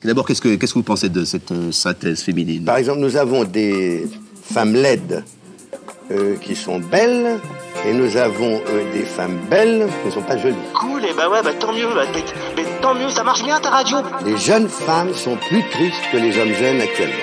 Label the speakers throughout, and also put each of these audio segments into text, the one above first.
Speaker 1: D'abord, qu'est-ce que vous pensez de cette synthèse féminine?
Speaker 2: Par exemple, nous avons des femmes laides qui sont belles, et nous avons des femmes belles qui ne sont pas jolies.
Speaker 3: Cool, et bah ouais, tant mieux, mais tant mieux, ça marche bien ta radio.
Speaker 2: Les jeunes femmes sont plus tristes que les hommes jeunes actuellement.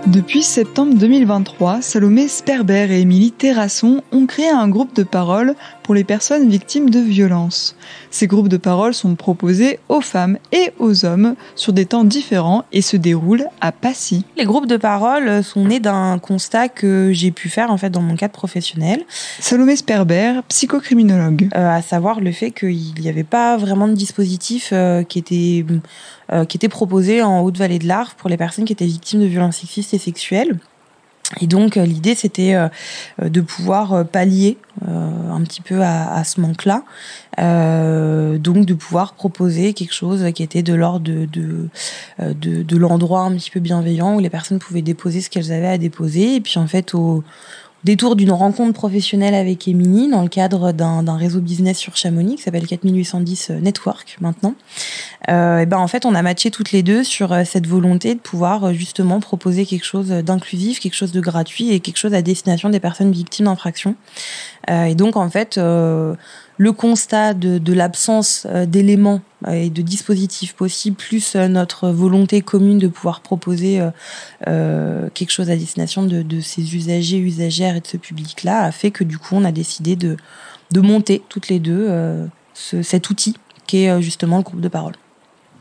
Speaker 4: Depuis septembre 2023, Salomé Sperber et Émilie Terrasson ont créé un groupe de parole pour les personnes victimes de violences. Ces groupes de parole sont proposés aux femmes et aux hommes sur des temps différents et se déroulent à Passy.
Speaker 5: Les groupes de parole sont nés d'un constat que j'ai pu faire en fait dans mon cadre professionnel.
Speaker 4: Salomé Sperber, psychocriminologue.
Speaker 5: À savoir le fait qu'il n'y avait pas vraiment de dispositif qui était proposé en Haute-Vallée de l'Arve pour les personnes qui étaient victimes de violences sexistes et sexuelles. Et donc l'idée c'était de pouvoir pallier un petit peu à ce manque-là, donc de pouvoir proposer quelque chose qui était de l'ordre de l'endroit un petit peu bienveillant où les personnes pouvaient déposer ce qu'elles avaient à déposer. Et puis en fait au détour d'une rencontre professionnelle avec Émilie dans le cadre d'un réseau business sur Chamonix qui s'appelle 4810 Network maintenant. Et en fait, on a matché toutes les deux sur cette volonté de pouvoir justement proposer quelque chose d'inclusif, quelque chose de gratuit et quelque chose à destination des personnes victimes d'infractions. Et donc en fait, le constat de l'absence d'éléments et de dispositifs possibles, plus notre volonté commune de pouvoir proposer quelque chose à destination de ces usagers, usagères et de ce public-là, a fait que du coup, on a décidé de monter toutes les deux cet outil qui est justement le groupe de parole.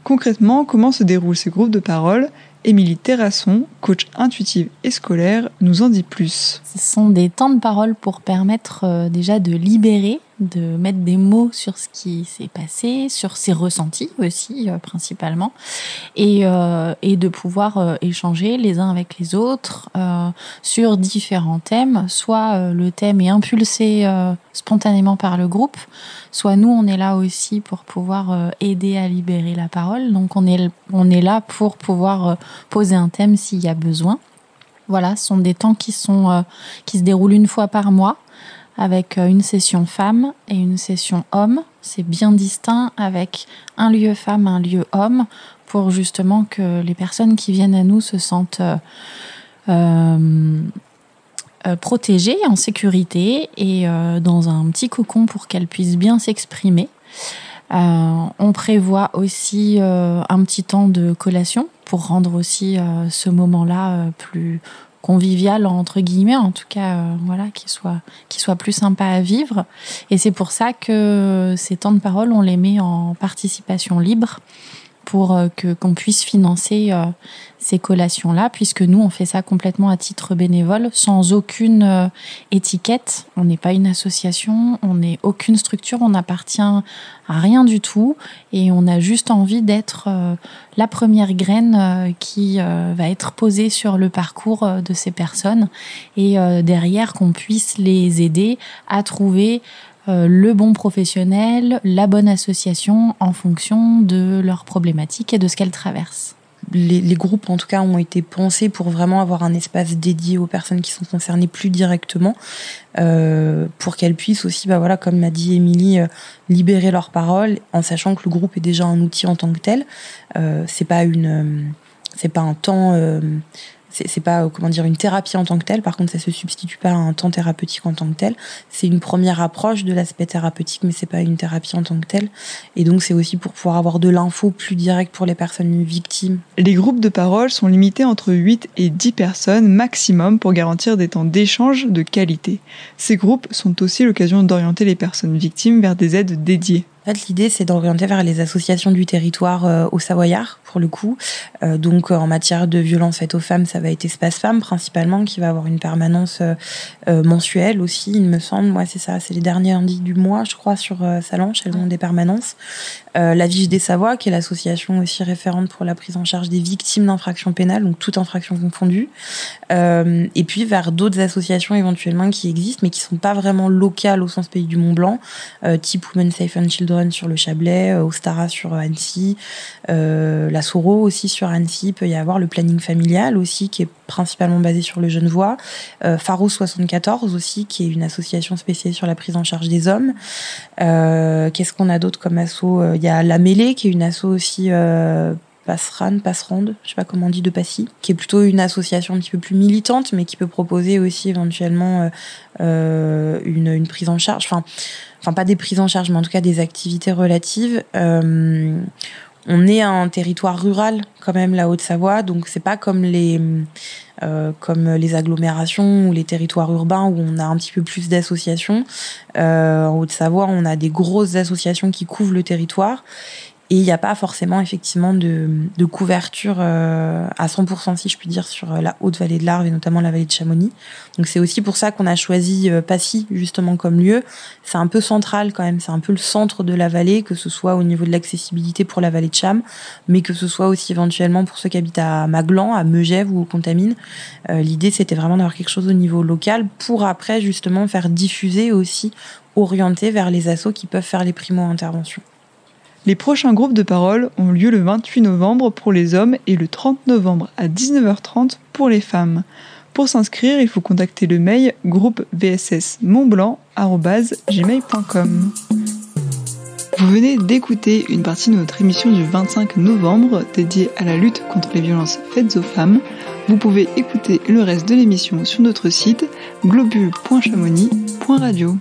Speaker 4: Concrètement, comment se déroulent ces groupes de parole ? Émilie Terrasson, coach intuitive et scolaire, nous en dit plus.
Speaker 6: Ce sont des temps de parole pour permettre déjà de libérer, de mettre des mots sur ce qui s'est passé, sur ses ressentis aussi principalement, et de pouvoir échanger les uns avec les autres sur différents thèmes. Soit le thème est impulsé spontanément par le groupe, soit nous on est là aussi pour pouvoir aider à libérer la parole. Donc on est là pour pouvoir poser un thème s'il y a besoin. Voilà, ce sont des temps qui se déroulent une fois par mois, avec une session femme et une session homme. C'est bien distinct avec un lieu femme, un lieu homme, pour justement que les personnes qui viennent à nous se sentent protégées, en sécurité et dans un petit cocon pour qu'elles puissent bien s'exprimer. On prévoit aussi un petit temps de collation pour rendre aussi ce moment-là plus convivial entre guillemets, en tout cas voilà, qui soit plus sympa à vivre. Et c'est pour ça que ces temps de parole, on les met en participation libre pour qu'on puisse financer ces collations-là, puisque nous, on fait ça complètement à titre bénévole, sans aucune étiquette. On n'est pas une association, on n'est aucune structure, on n'appartient à rien du tout, et on a juste envie d'être la première graine qui va être posée sur le parcours de ces personnes, et derrière qu'on puisse les aider à trouver le bon professionnel, la bonne association en fonction de leurs problématiques et de ce qu'elles traversent.
Speaker 5: Les groupes, en tout cas, ont été pensés pour vraiment avoir un espace dédié aux personnes qui sont concernées plus directement, pour qu'elles puissent aussi, comme m'a dit Émilie, libérer leur parole, en sachant que le groupe est déjà un outil en tant que tel. C'est pas un temps... C'est pas une thérapie en tant que telle. Par contre, ça se substitue pas à un temps thérapeutique en tant que tel. C'est une première approche de l'aspect thérapeutique, mais c'est pas une thérapie en tant que telle. Et donc, c'est aussi pour pouvoir avoir de l'info plus directe pour les personnes victimes.
Speaker 4: Les groupes de parole sont limités entre 8 et 10 personnes maximum pour garantir des temps d'échange de qualité. Ces groupes sont aussi l'occasion d'orienter les personnes victimes vers des aides dédiées.
Speaker 5: En fait, l'idée, c'est d'orienter vers les associations du territoire au Savoyard, pour le coup. Donc, en matière de violences faites aux femmes, ça va être Espace Femmes, principalement, qui va avoir une permanence mensuelle aussi, il me semble. Ouais, c'est ça, c'est les derniers lundis du mois, je crois, sur Salanches, elles ont des permanences. La Vive des Savoies, qui est l'association aussi référente pour la prise en charge des victimes d'infractions pénales, donc toute infraction confondue. Et puis, vers d'autres associations, éventuellement, qui existent, mais qui sont pas vraiment locales au sens Pays du Mont-Blanc, type Women Safe and Children, Children sur le Chablais, Ostara sur Annecy, la Soro aussi sur Annecy. Il peut y avoir le planning familial aussi qui est principalement basé sur le Genevois. Pharos 74 aussi, qui est une association spécialisée sur la prise en charge des hommes. Qu'est-ce qu'on a d'autre comme asso? Il y a La Mêlée, qui est une asso aussi Passerande, je sais pas comment on dit, de Passy, qui est plutôt une association un petit peu plus militante, mais qui peut proposer aussi éventuellement une prise en charge, enfin pas des prises en charge, mais en tout cas des activités relatives. On est un territoire rural quand même, la Haute-Savoie, donc c'est pas comme les agglomérations ou les territoires urbains où on a un petit peu plus d'associations. En Haute-Savoie, on a des grosses associations qui couvrent le territoire. Et il n'y a pas forcément effectivement de couverture à 100%, si je puis dire, sur la haute vallée de l'Arve et notamment la vallée de Chamonix. Donc c'est aussi pour ça qu'on a choisi Passy justement comme lieu. C'est un peu central quand même, c'est un peu le centre de la vallée, que ce soit au niveau de l'accessibilité pour la vallée de Cham, mais que ce soit aussi éventuellement pour ceux qui habitent à Maglan, à Megève ou au Contamine. L'idée c'était vraiment d'avoir quelque chose au niveau local pour après justement faire diffuser aussi, orienter vers les assos qui peuvent faire les primo-interventions.
Speaker 4: Les prochains groupes de parole ont lieu le 28 novembre pour les hommes et le 30 novembre à 19h30 pour les femmes. Pour s'inscrire, il faut contacter le mail groupevssmontblanc@gmail.com. Vous venez d'écouter une partie de notre émission du 25 novembre dédiée à la lutte contre les violences faites aux femmes. Vous pouvez écouter le reste de l'émission sur notre site globule.chamonix.radio.